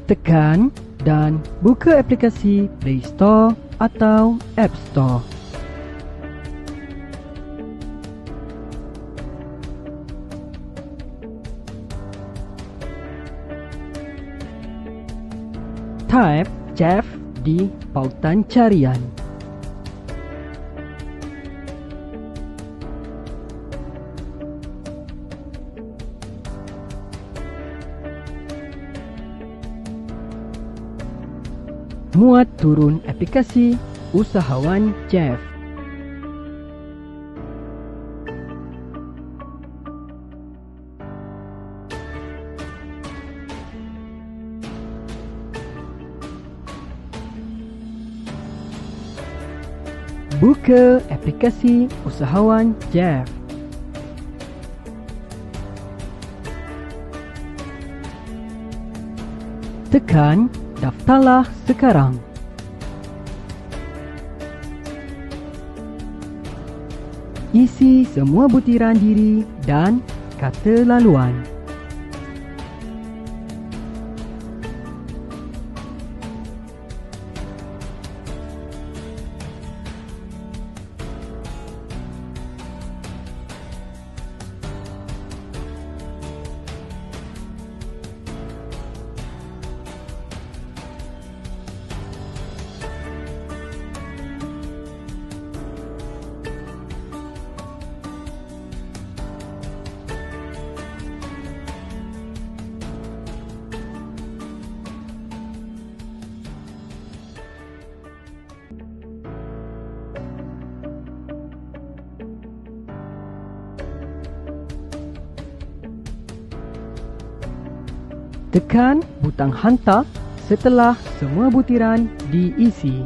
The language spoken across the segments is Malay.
Tekan dan buka aplikasi Play Store atau App Store. Type JHEV di pautan carian. Muat turun aplikasi Usahawan JHEV. Buka aplikasi Usahawan JHEV. Tekan daftarlah sekarang. Isi semua butiran diri dan kata laluan. Tekan butang hantar setelah semua butiran diisi.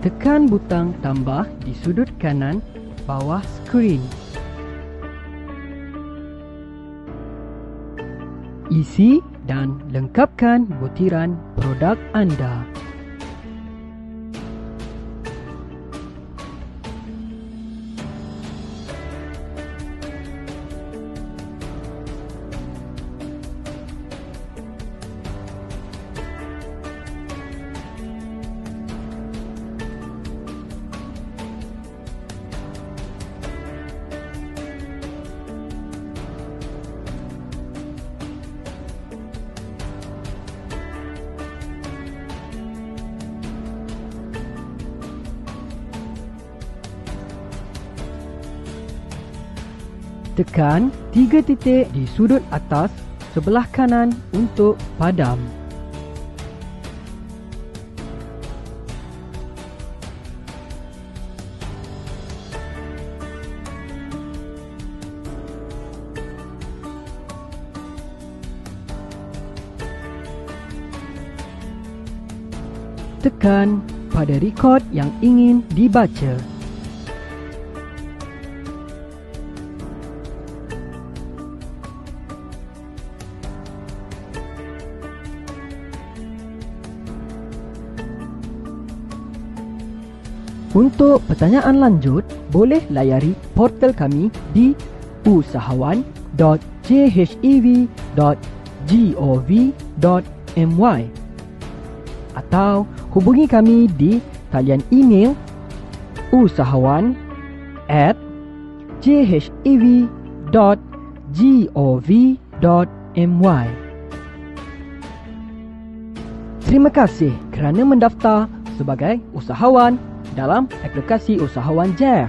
Tekan butang tambah di sudut kanan bawah skrin. Isi dan lengkapkan butiran produk anda. Tekan 3 titik di sudut atas sebelah kanan untuk padam. Tekan pada rekod yang ingin dibaca. Untuk pertanyaan lanjut, boleh layari portal kami di usahawan.jhev.gov.my atau hubungi kami di talian email usahawan@jhev.gov.my. Terima kasih kerana mendaftar sebagai usahawan dalam aplikasi Usahawan JHEV.